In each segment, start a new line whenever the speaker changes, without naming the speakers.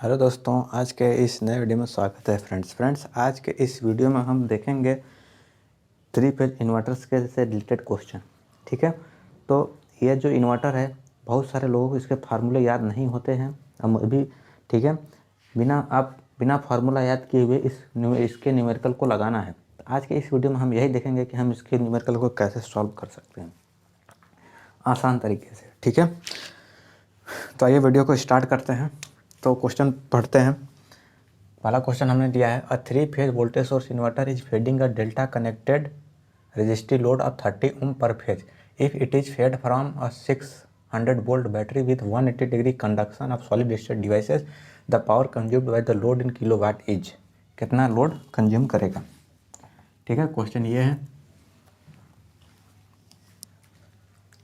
Hello दोस्तों, आज के इस नए वीडियो में स्वागत है। फ्रेंड्स आज के इस वीडियो में हम देखेंगे 3 फेज इन्वर्टर्स के से रिलेटेड क्वेश्चन। ठीक है, तो ये जो इन्वर्टर है, बहुत सारे लोगों को इसके फार्मूले याद नहीं होते हैं हम अभी। ठीक है, बिना फार्मूला याद किए हुए इसके न्यूमेरिकल को लगाना है। तो आज के इस वीडियो में हम यही देखेंगे कि हम इसके न्यूमेरिकल को कैसे सॉल्व कर सकते हैं आसान तरीके से। ठीक है, तो आइए वीडियो को स्टार्ट करते हैं। तो क्वेश्चन पढ़ते हैं। पहला क्वेश्चन हमने दिया है, अ 3 phase voltage source inverter is feeding a delta connected resistive load of 30 ओम पर phase if it is fed from a 600 volt battery with 180 degree conduction of solid state devices the power consumed by the load in kilowatt is. कितना load consume करेगा। ठीक है, question ये है।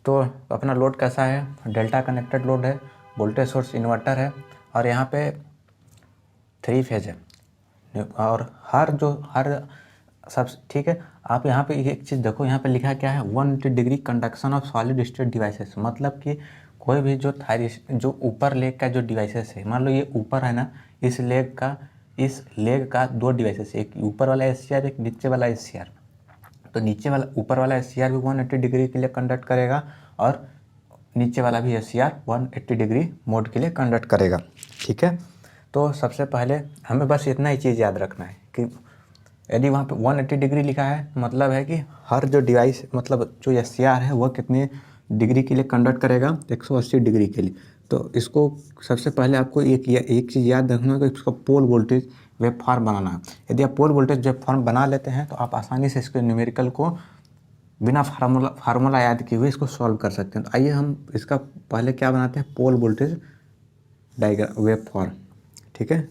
तो अपना load कैसा है, डेल्टा कनेक्टेड लोड है, वोल्टेज सोर्स इन्वर्टर है और यहाँ पे 3 फेज है और हर सब ठीक है। आप यहाँ पे एक चीज़ देखो, यहाँ पे लिखा क्या है, 180 degree conduction of solid state devices. मतलब कि कोई भी जो ऊपर लेग का जो डिवाइसेस है, मान लो ये ऊपर है ना, इस लेग का 2 डिवाइसेस, एक ऊपर वाला SCR, एक नीचे वाला SCR। तो ऊपर वाला SCR भी 180 डिग्री के लिए कंडक्ट करेगा और नीचे वाला भी SCR 180 डिग्री मोड के लिए कंडक्ट करेगा। ठीक है, तो सबसे पहले हमें बस इतना ही चीज़ याद रखना है कि यदि वहाँ पे 180 डिग्री लिखा है, मतलब है कि हर जो डिवाइस, मतलब जो SCR है वह कितने डिग्री के लिए कंडक्ट करेगा, 180 डिग्री के लिए। तो इसको सबसे पहले आपको एक चीज़ याद रखना है कि इसको पोल वोल्टेज वेव फॉर्म बनाना है। यदि आप पोल वोल्टेज वेव फॉर्म बना लेते हैं तो आप आसानी से इसके न्यूमेरिकल को बिना फार्मूला याद किए हुए इसको सॉल्व कर सकते हैं। तो आइए हम इसका पहले क्या बनाते हैं, पोल वोल्टेज डायग्राम वेव फॉर्म। ठीक है,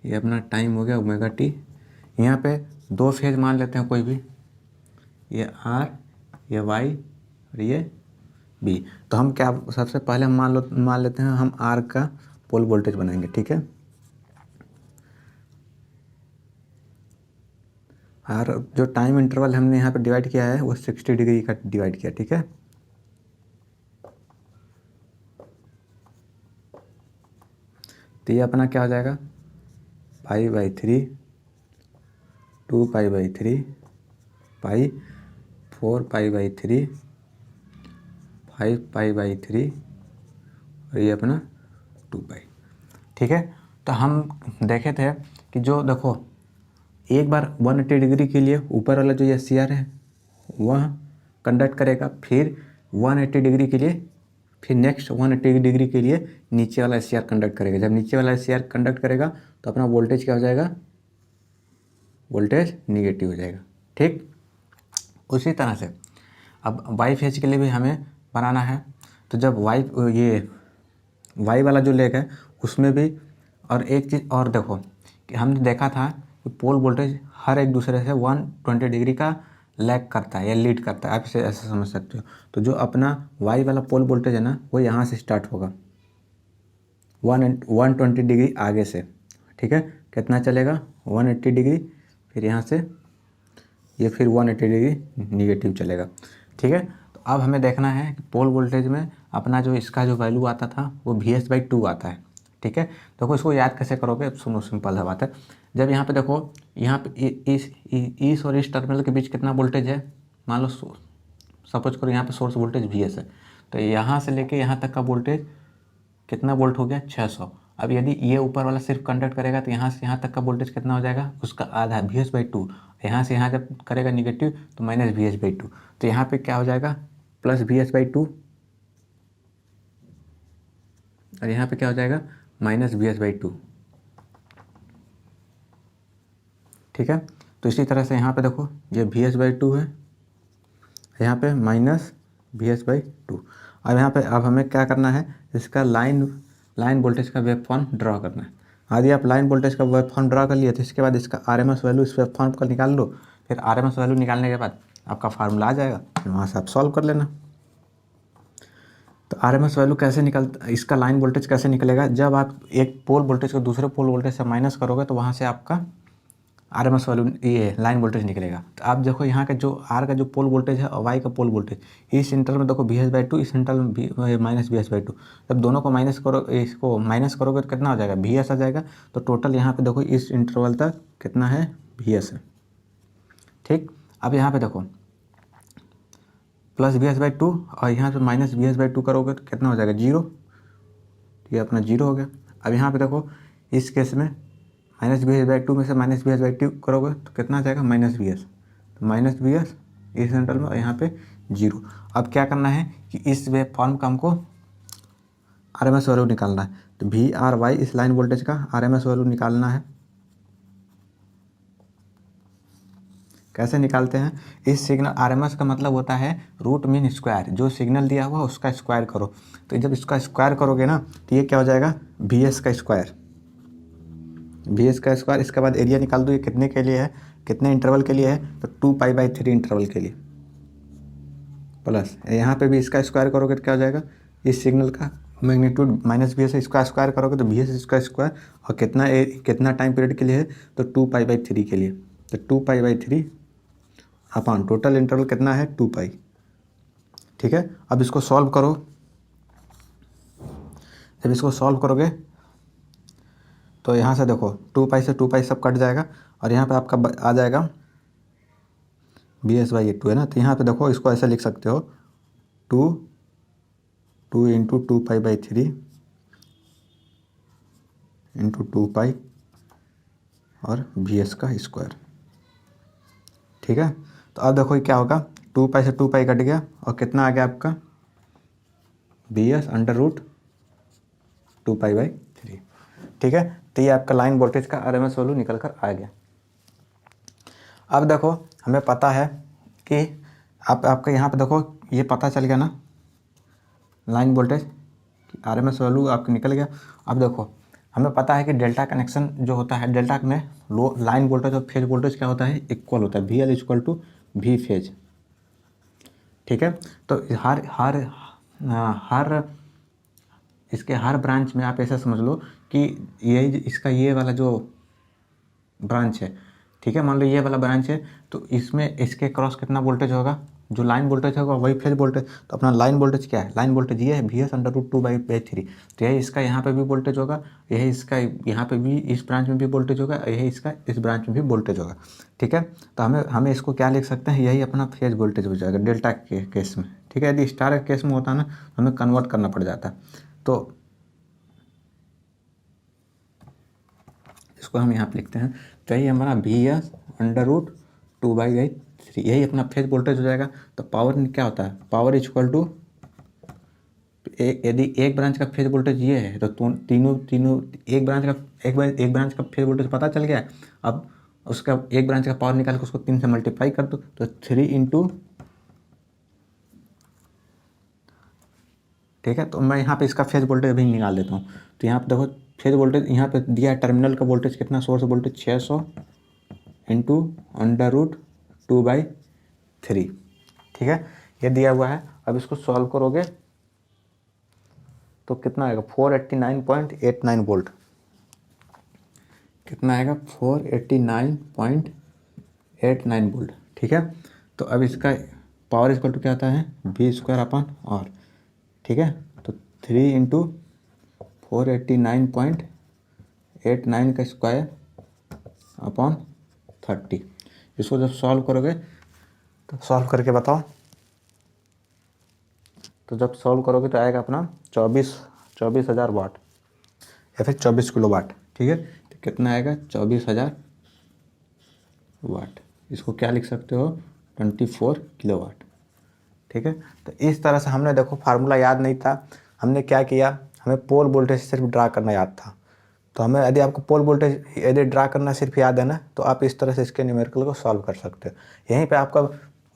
ये अपना टाइम हो गया ओमेगा टी। यहाँ पे 2 फेज मान लेते हैं कोई भी, ये R, ये Y और ये B। तो हम क्या सबसे पहले हम मान लेते हैं, हम R का पोल वोल्टेज बनाएंगे। ठीक है, R जो टाइम इंटरवल हमने यहाँ पे डिवाइड किया है वो 60 डिग्री का डिवाइड किया। ठीक है, तो ये अपना क्या हो जाएगा, π/3, 2π/3, पाई, 4π/3, 5π/3 और ये अपना 2π। ठीक है, तो हम देखे थे कि जो देखो एक बार 180 डिग्री के लिए ऊपर वाला जो SCR है वह कंडक्ट करेगा, फिर 180 डिग्री के लिए, फिर नेक्स्ट 180 डिग्री के लिए नीचे वाला SCR कंडक्ट करेगा। जब नीचे वाला SCR कंडक्ट करेगा तो अपना वोल्टेज क्या हो जाएगा, वोल्टेज निगेटिव हो जाएगा। ठीक, उसी तरह से अब वाई फेज के लिए भी हमें बनाना है। तो जब वाई वाला जो लेग है उसमें भी, और एक चीज़ और देखो कि हमने देखा था कि पोल वोल्टेज हर एक दूसरे से 120 डिग्री का लैग करता है या लीड करता है, आप इसे ऐसे समझ सकते हो। तो जो अपना वाई वाला पोल वोल्टेज है ना, वो यहाँ से स्टार्ट होगा 120 डिग्री आगे से। ठीक है, कितना चलेगा, 180 डिग्री, फिर यहाँ से ये फिर 180 डिग्री निगेटिव चलेगा। ठीक है, तो अब हमें देखना है कि पोल वोल्टेज में अपना जो इसका जो वैल्यू आता था वो VS/2 आता है। ठीक है, देखो इसको याद कैसे करोगे, सुनो सिंपल सा बात है। जब यहाँ पे देखो, यहाँ पे इस और इस टर्मिनल के बीच कितना वोल्टेज है, मान लो सपोज करो यहाँ पे सोर्स वोल्टेज VS है, तो यहाँ से लेके यहाँ तक का वोल्टेज कितना वोल्ट हो गया, 600। अब यदि ये ऊपर वाला सिर्फ कंडक्ट करेगा तो यहाँ से यहाँ तक का वोल्टेज कितना हो जाएगा, उसका आधा VS/2। यहाँ से यहाँ जब करेगा निगेटिव तो -VS/2। तो यहाँ पे क्या हो जाएगा, +VS/2 और यहाँ पे क्या हो जाएगा, -VS/2। ठीक है, तो इसी तरह से यहाँ पे देखो ये VS/2 है, यहाँ पे -VS/2। अब यहाँ पे अब हमें क्या करना है, इसका लाइन वोल्टेज का वेव फॉर्म ड्रा करना है। यदि आप लाइन वोल्टेज का वेव फॉर्म ड्रा कर लिए तो इसके बाद इसका RMS वैल्यू इस वेव फॉर्म का निकाल लो। फिर RMS वैल्यू निकालने के बाद आपका फार्मूला आ जाएगा, फिर वहाँ से आप सॉल्व कर लेना। तो RMS वैल्यू कैसे निकलता, इसका लाइन वोल्टेज कैसे निकलेगा, जब आप एक पोल वोल्टेज को दूसरे पोल वोल्टेज से माइनस करोगे तो वहाँ से आपका RMS वैल्यू ये लाइन वोल्टेज निकलेगा। तो आप देखो यहाँ का जो R का जो पोल वोल्टेज है और Y का पोल वोल्टेज, इस इंटरवल में देखो VS/2, इस इंटरवल में माइनस VS/2। जब दोनों को माइनस करो, इसको माइनस करोगे तो कितना हो जाएगा, VS आ जाएगा। तो टोटल यहाँ पे देखो इस इंटरवल तक कितना है, VS है। ठीक, अब यहाँ पे देखो प्लस VS/2 और यहाँ पे माइनस VS/2 करोगे तो कितना हो जाएगा, 0। ये अपना 0 हो गया। अब यहाँ पे देखो इस केस में माइनस VS/2 में से माइनस VS/2 करोगे तो कितना आ जाएगा, माइनस VS। तो माइनस VS इस इंटरवल में और यहाँ पे 0। अब क्या करना है कि इस वेव फॉर्म का हमको RMS वैल्यू निकालना है। तो VRY इस लाइन वोल्टेज का RMS वैल्यू निकालना है। कैसे निकालते हैं, इस सिग्नल RMS का मतलब होता है रूट मीन स्क्वायर, जो सिग्नल दिया हुआ उसका स्क्वायर करो। तो जब इसका स्क्वायर करोगे ना तो ये क्या हो जाएगा, VS का स्क्वायर, VS का स्क्वायर। इसके बाद एरिया निकाल दो, ये कितने के लिए है, कितने इंटरवल के लिए है, तो 2π/3 इंटरवल के लिए। प्लस यहाँ पे भी इसका स्क्वायर करोगे तो क्या हो जाएगा, इस सिग्नल का मैग्नीट्यूड माइनस VS है, इसका स्क्वायर करोगे तो VS इसका स्क्वायर, और कितना टाइम पीरियड के लिए है, तो 2π/3 के लिए। तो 2π/3 अपॉन टोटल इंटरवल कितना है, 2π। ठीक है, अब इसको सॉल्व करो। जब इसको सॉल्व करोगे तो यहाँ से देखो 2π से 2π सब कट जाएगा और यहाँ पे आपका आ जाएगा VS/2 है ना। तो यहाँ पे देखो इसको ऐसे लिख सकते हो, 2 इंटू 2π/3 इंटू 2π और VS का स्क्वायर। ठीक है, तो अब देखो क्या होगा, 2π से 2π कट गया और कितना आ गया आपका, VS√2π/3। ठीक है, तो ये आपका लाइन वोल्टेज का RMS वैल्यू निकल कर आ गया। अब देखो हमें पता है कि आपका यहाँ पे देखो ये पता चल गया ना, लाइन वोल्टेज RMS वैल्यू आपका निकल गया। अब देखो हमें पता है कि डेल्टा कनेक्शन जो होता है, डेल्टा में लाइन वोल्टेज और फेज वोल्टेज क्या होता है, इक्वल होता है, VL=V फेज। ठीक है, तो हर इसके हर ब्रांच में आप ऐसा समझ लो कि इसका ये वाला जो ब्रांच है, ठीक है, मान लो ये वाला ब्रांच है, तो इसमें इसके क्रॉस कितना वोल्टेज होगा, जो लाइन वोल्टेज होगा वही फेज वोल्टेज। तो अपना लाइन वोल्टेज क्या है, लाइन वोल्टेज ये है VS√2/3। तो यही इसका यहाँ पे भी वोल्टेज होगा, यही इसका यहाँ पे भी इस ब्रांच में भी वोल्टेज होगा, यही इसका इस ब्रांच में भी वोल्टेज होगा। ठीक है, तो हमें इसको क्या लिख सकते हैं, यही अपना फेज वोल्टेज हो जाएगा डेल्टा के केस में। ठीक है, यदि स्टार के केस में होता ना हमें कन्वर्ट करना पड़ जाता। तो इसको हम यहाँ पे लिखते हैं, तो यही हमारा VS√2/3 यही अपना फेज वोल्टेज हो जाएगा। तो पावर क्या होता है, पावर इक्वल यदि एक ब्रांच का फेज वोल्टेज ये है तो तीनों एक ब्रांच का फेज वोल्टेज पता चल गया। अब उसका एक ब्रांच का पावर निकाल के उसको 3 से मल्टीप्लाई कर दो, तो 3 इंटू, ठीक है, तो मैं यहाँ पे इसका फेज वोल्टेज अभी निकाल देता हूँ। तो यहाँ पे देखो फेज वोल्टेज यहाँ पे दिया है, टर्मिनल का वोल्टेज कितना, सोर्स वोल्टेज 600 इंटू √2/3। ठीक है, ये दिया हुआ है। अब इसको सॉल्व करोगे तो कितना आएगा, 489.89 वोल्ट। कितना आएगा, 489.89 वोल्ट। ठीक है, तो अब इसका पावर इक्वल टू क्या आता है, V²/R। ठीक है, तो 3 इंटू 489.89 का स्क्वायर अपॉन 30। इसको जब सॉल्व करोगे तो सॉल्व करके बताओ, तो जब सॉल्व करोगे तो आएगा अपना 24,000 वाट या फिर 24 किलो वाट। ठीक है, तो कितना आएगा, 24,000 वाट। इसको क्या लिख सकते हो, 24 किलो वाट। ठीक है, तो इस तरह से हमने देखो फार्मूला याद नहीं था, हमने क्या किया, हमें पोल वोल्टेज सिर्फ ड्रा करना याद था। तो हमें यदि आपको पोल वोल्टेज यदि ड्रा करना सिर्फ याद है ना, तो आप इस तरह से इसके न्यूमेरिकल को सॉल्व कर सकते हो। यहीं पे आपका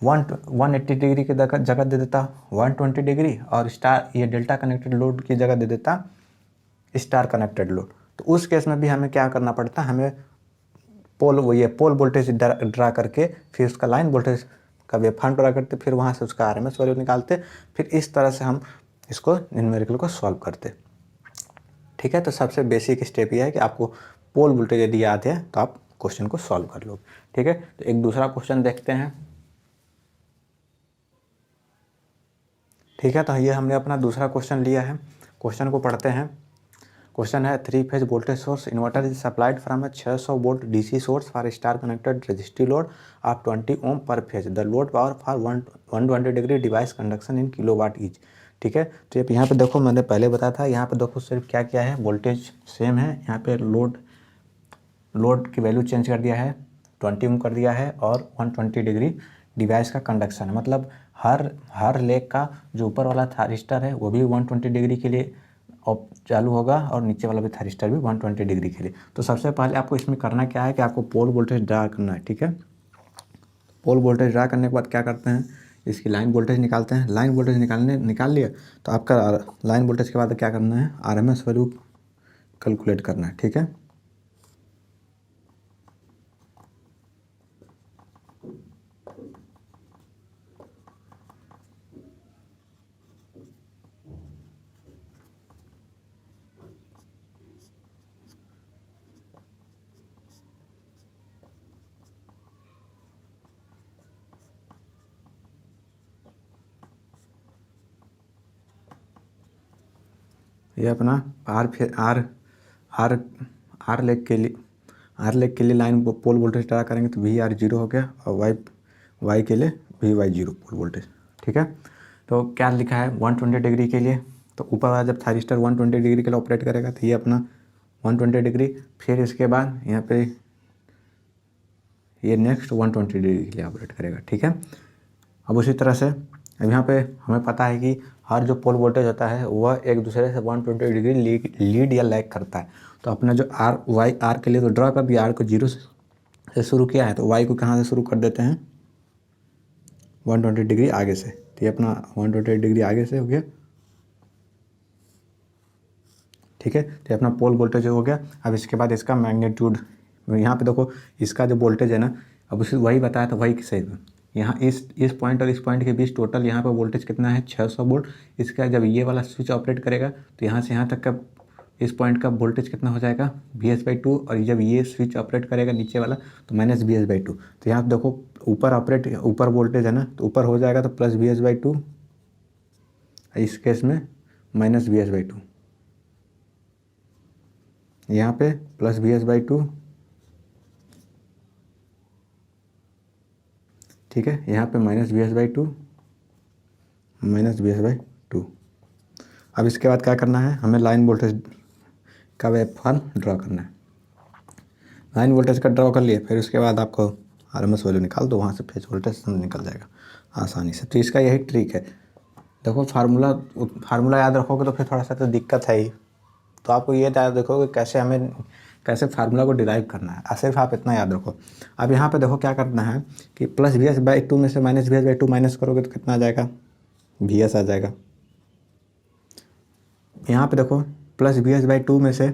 180 डिग्री की जगह दे देता 120 डिग्री, और स्टार ये डेल्टा कनेक्टेड लोड की जगह दे देता स्टार कनेक्टेड लोड। तो उस केस में भी हमें क्या करना पड़ता, हमें पोल वोल्टेज ड्रा करके फिर उसका लाइन वोल्टेज का वेवफॉर्म ड्रा करते, फिर वहाँ से उसका RMS वैल्यू निकालते, फिर इस तरह से हम इसको न्यूमेरिकल को सॉल्व करते। ठीक है, तो सबसे बेसिक स्टेप ये है कि आपको पोल वोल्टेज यदि याद है तो आप क्वेश्चन को सॉल्व कर लो। ठीक है, तो एक दूसरा क्वेश्चन देखते हैं। ठीक है, तो ये हमने अपना दूसरा क्वेश्चन लिया है। क्वेश्चन को पढ़ते हैं। क्वेश्चन है 3 phase voltage source inverter is supplied from a 600 volt DC source for star connected resistive load of 20 ओम पर phase. The load power for 120 degree device conduction in kilowatt each. ठीक है, तो यहाँ पे देखो मैंने पहले बताया था, यहाँ पे देखो सिर्फ क्या क्या है, वोल्टेज सेम है, यहाँ पे लोड की वैल्यू चेंज कर दिया है, 20 ओम कर दिया है, और 120 डिग्री डिवाइस का कंडक्शन है। मतलब हर लेग का जो ऊपर वाला थारिस्टर है वो भी 120 डिग्री के लिए चालू होगा, और नीचे वाला भी थारिस्टर भी 120 डिग्री के लिए। तो सबसे पहले आपको इसमें करना क्या है कि आपको पोल वोल्टेज ड्रा करना है। ठीक है, पोल वोल्टेज ड्रा करने के बाद क्या करते हैं, इसकी लाइन वोल्टेज निकालते हैं। लाइन वोल्टेज निकाल लिया तो आपका लाइन वोल्टेज के बाद क्या करना है, आरएमएस वैल्यू कैलकुलेट करना है। ठीक है, ये अपना आर लेग के लिए लाइन पोल वोल्टेज ड्रा करेंगे तो वी आर जीरो हो गया, और वाई के लिए V Y zero pole voltage. ठीक है, तो क्या लिखा है 120 डिग्री के लिए, तो ऊपर वाला जब थारिस्टर 120 डिग्री के लिए ऑपरेट करेगा तो ये अपना 120 डिग्री, फिर इसके बाद यहाँ पे ये नेक्स्ट 120 डिग्री के लिए ऑपरेट करेगा। ठीक है, अब उसी तरह से अब यहाँ पे हमें पता है कि हर जो पोल वोल्टेज होता है वह एक दूसरे से 120 डिग्री लीड या लैग करता है। तो अपना जो आर के लिए तो ड्रा कर दिया, आर को जीरो से शुरू किया है, तो वाई को कहाँ से शुरू कर देते हैं, 120 डिग्री आगे से। तो ये अपना 120 डिग्री आगे से हो गया। ठीक है, तो ये अपना पोल वोल्टेज हो गया। अब इसके बाद इसका मैग्नीट्यूड, यहाँ पे देखो इसका जो वोल्टेज है ना, अब उसे वही बताया था, वही सही। यहाँ इस पॉइंट और इस पॉइंट के बीच टोटल यहाँ पर वोल्टेज कितना है, 600 वोल्ट। इसका जब ये वाला स्विच ऑपरेट करेगा तो यहाँ से यहाँ तक का इस पॉइंट का वोल्टेज कितना हो जाएगा, VS/2, और जब ये स्विच ऑपरेट करेगा नीचे वाला तो -VS/2। तो यहाँ देखो ऊपर वोल्टेज है ना, तो ऊपर हो जाएगा तो +VS/2, इस केस में -VS/2, यहाँ पे +VS/2। ठीक है, यहाँ पे -VS/2, -VS/2। अब इसके बाद क्या करना है, हमें लाइन वोल्टेज का वेव फॉर्म ड्रॉ करना है। लाइन वोल्टेज का ड्रॉ कर लिए, फिर उसके बाद आपको आरएमएस वैल्यू निकाल दो, वहाँ से फेज वोल्टेज निकल जाएगा आसानी से। तो इसका यही ट्रिक है। देखो फार्मूला याद रखोगे तो फिर थोड़ा सा तो दिक्कत है ही, तो आपको ये याद रखोगे कैसे फार्मूला को डिराइव करना है, सिर्फ आप इतना याद रखो। अब यहाँ पे देखो क्या करना है कि +VS/2 में से -VS/2 माइनस करोगे तो कितना आ जाएगा, VS आ जाएगा। यहाँ पे देखो +VS/2 में से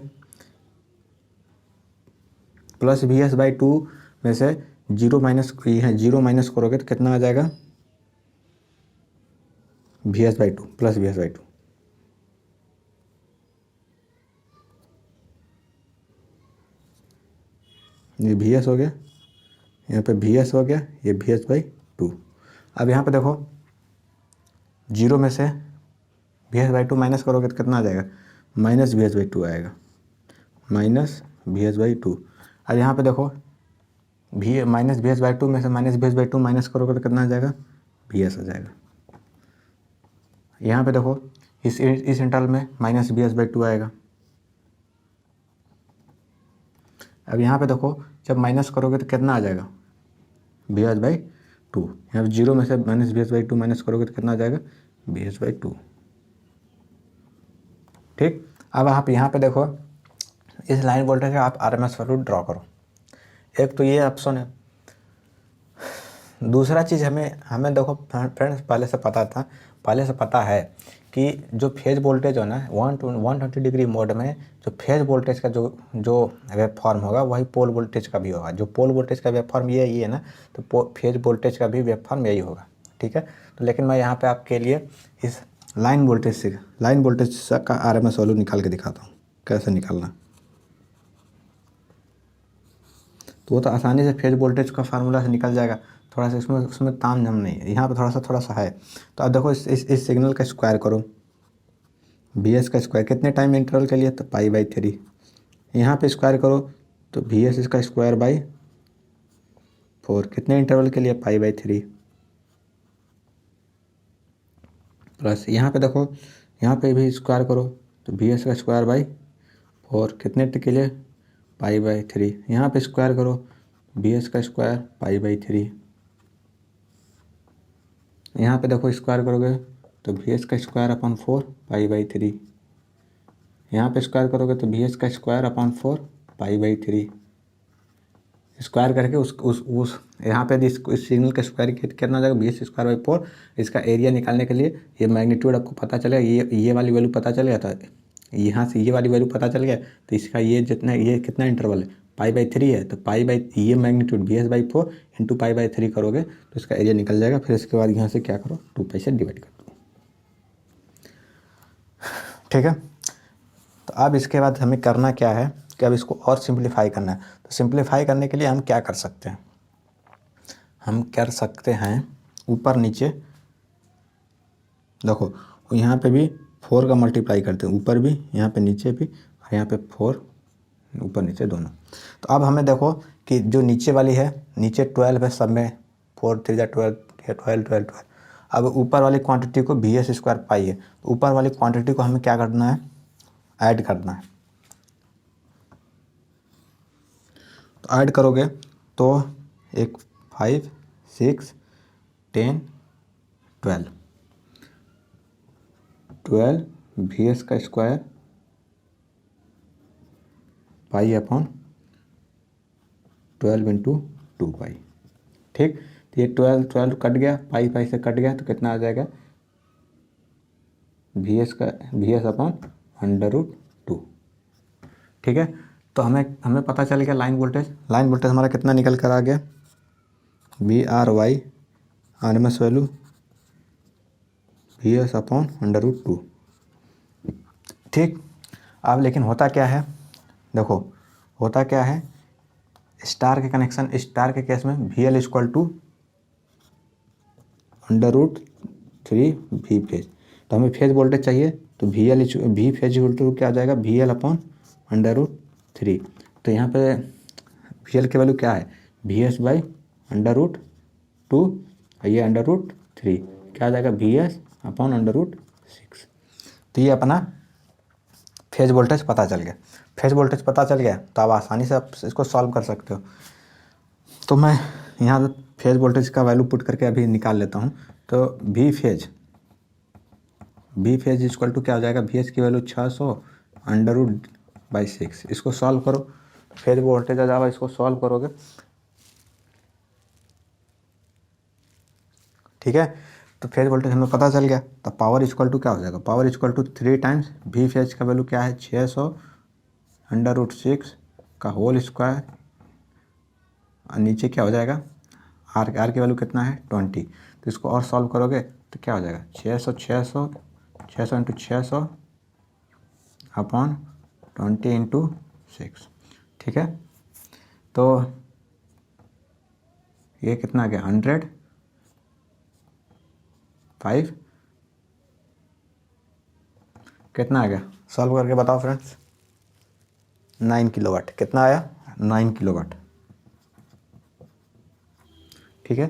जीरो माइनस करोगे तो कितना आ जाएगा, VS/2 +VS/2। ये VS हो गया, यहाँ पे VS हो गया, ये VS/2। अब यहाँ पे देखो जीरो में से VS/2 माइनस करोगे तो कितना आ जाएगा, -VS/2 आएगा, -VS/2। अब यहाँ पे देखो -VS/2 में से -VS/2 माइनस करोगे तो कितना आ जाएगा, VS आ जाएगा। यहाँ पे देखो इस इंटरवल में -VS/2 आएगा। अब यहाँ पे देखो जब माइनस करोगे तो कितना आ जाएगा, VS/2। यहाँ पे जीरो में से -VS/2 माइनस करोगे तो कितना आ जाएगा, VS/2। ठीक, अब आप यहाँ पे देखो इस लाइन वोल्टेज का आप आरएमएस वैल्यू ड्रॉ करो। एक तो ये ऑप्शन है। दूसरा चीज़ हमें देखो फ्रेंड्स पहले से पता है कि जो फेज वोल्टेज हो ना 120 डिग्री मोड में जो फेज वोल्टेज का जो वेव फॉर्म होगा वही पोल वोल्टेज का भी होगा। जो पोल वोल्टेज का वेव फॉर्म ये है ना, तो फेज वोल्टेज का भी वेव फॉर्म यही होगा। ठीक है, तो लेकिन मैं यहाँ पे आपके लिए इस लाइन वोल्टेज का आरएमएस वैल्यू निकाल के दिखाता हूँ कैसे निकालना। तो वो तो आसानी से फेज वोल्टेज का फार्मूला से निकल जाएगा, थोड़ा सा उसमें ताम झाम नहीं है। यहाँ पे थोड़ा सा है। तो अब देखो इस सिग्नल का स्क्वायर करो, वी एस का स्क्वायर कितने टाइम इंटरवल के लिए, तो π/3। यहाँ पे स्क्वायर करो तो वी एस इसका स्क्वायर बाई 4 कितने इंटरवल के लिए, π/3 प्लस यहाँ पे देखो, यहाँ पे भी स्क्वायर करो तो वी एस का स्क्वायर बाई 4 कितने के लिए, π/3। यहाँ पे स्क्वायर करो वी एस का स्क्वायर π/3। यहाँ पे देखो स्क्वायर करोगे तो वी एस का स्क्वायर अपॉन 4 π/3। यहाँ पे स्क्वायर करोगे तो वी एस का स्क्वायर अपॉन 4 π/3। स्क्वायर करके उस यहाँ पे इस सिग्नल का स्क्वायर कितना हो जाएगा, वी एस स्क्वायर बाई 4। इसका एरिया निकालने के लिए ये मैग्नीट्यूड आपको पता चलेगा, ये वाली वैल्यू पता चल गया था, यहाँ से ये वाली वैल्यू पता चल गया तो इसका ये जितना, ये कितना इंटरवल है, π/3 है, तो ये magnitude V S by 4 into π/3 करोगे तो इसका एरिया निकल जाएगा। फिर इसके बाद यहाँ से क्या करो, 2π से डिवाइड कर दो। ठीक है, तो अब इसके बाद हमें करना क्या है कि अब इसको और सिंप्लीफाई करना है। तो सिंप्लीफाई करने के लिए हम क्या कर सकते हैं, हम कर सकते हैं ऊपर नीचे देखो, यहाँ पे भी 4 का मल्टीप्लाई करते हैं, ऊपर भी, यहाँ पे नीचे भी, और यहाँ पे 4 ऊपर नीचे दोनों। तो अब हमें देखो कि जो नीचे वाली है, नीचे 12 है, सब में 4 3 12 12 12 12। अब ऊपर वाली क्वांटिटी को वी एस स्क्वायर पाई है, तो ऊपर वाली क्वांटिटी को हमें क्या करना है, ऐड करना है। तो ऐड करोगे तो एक 5 6 10 12 वी एस का स्क्वायर पाई अपॉन 12 इंटू 2π। ठीक, तो ये 12 कट गया, पाई से कट गया, तो कितना आ जाएगा, वी एस अपॉन √2। ठीक है, तो हमें पता चल गया लाइन वोल्टेज हमारा कितना निकल कर आ गया, VRY RMS value V S upon √2। ठीक, अब लेकिन होता क्या है, देखो होता क्या है, स्टार के कनेक्शन, स्टार के केस में VL equal to √3 V phase. तो हमें फेज वोल्टेज चाहिए, तो वी फेज इक्वल टू क्या आ जाएगा, VL अपॉन √3। तो यहाँ पे VL की वैल्यू क्या है, VS बाई √2, ये √3 क्या आ जाएगा, VS अपॉन √6। तो ये अपना फेज वोल्टेज पता चल गया। फेज वोल्टेज पता चल गया तो आप आसानी से आप इसको सॉल्व कर सकते हो। तो मैं यहाँ पे फेज वोल्टेज का वैल्यू पुट करके अभी निकाल लेता हूँ। तो वी फेज इक्वल टू क्या हो जाएगा, वी एस की वैल्यू 600 √6। इसको सॉल्व करो, फेज वोल्टेज आ जाएगा, इसको सॉल्व करोगे, ठीक है। तो फेज वोल्टेज हमें पता चल गया। तो पावर इक्वल टू क्या हो जाएगा, power equal to 3 times V phase का वैल्यू क्या है, 600 √6 का होल स्क्वायर, और नीचे क्या हो जाएगा, आर की वैल्यू कितना है 20। तो इसको और सॉल्व करोगे तो क्या हो जाएगा, 600 इंटू 600 अपॉन 20 इंटू 6। ठीक है, तो ये कितना आ गया, 105 कितना आ गया, सॉल्व करके बताओ फ्रेंड्स। 9 किलोवाट कितना आया, 9 किलोवाट। ठीक है,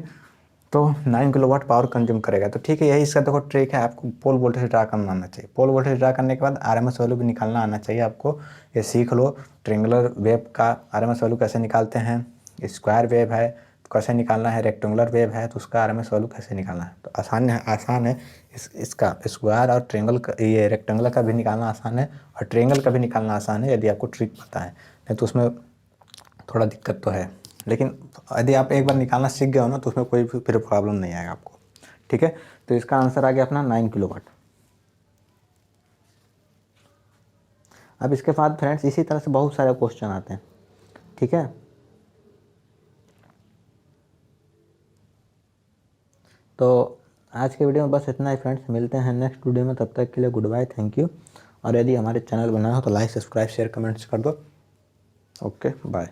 तो 9 किलोवाट पावर कंज्यूम करेगा। तो ठीक है, यही इसका देखो ट्रिक है, आपको पोल वोल्टेज ड्रा करना आना चाहिए। पोल वोल्टेज ड्रा करने के बाद आरएमएस वैल्यू भी निकालना आना चाहिए आपको। ये सीख लो, ट्रेंगुलर वेव का आरएमएस वैल्यू कैसे निकालते हैं, स्क्वायर वेव है तो कैसे निकालना है, रेक्टेंगुलर वेव है तो उसका आरएमएस वैल्यू कैसे निकालना है। तो आसान है इसका स्क्वायर और ट्रेंगल का, ये रेक्टेंगुलर का भी निकालना आसान है और ट्रेंगल का भी निकालना आसान है, यदि आपको ट्रिक पता है। नहीं तो उसमें थोड़ा दिक्कत तो है, लेकिन यदि आप एक बार निकालना सीख गए हो ना तो उसमें कोई फिर प्रॉब्लम नहीं आएगा आपको। ठीक है, तो इसका आंसर आ गया अपना 9 किलोवाट। अब इसके बाद फ्रेंड्स इसी तरह से बहुत सारे क्वेश्चन आते हैं। ठीक है, तो आज के वीडियो में बस इतना ही फ्रेंड्स, मिलते हैं नेक्स्ट वीडियो में, तब तक के लिए गुड बाय, थैंक यू। और यदि हमारे चैनल बना हो तो लाइक सब्सक्राइब शेयर कमेंट्स कर दो। Okay bye.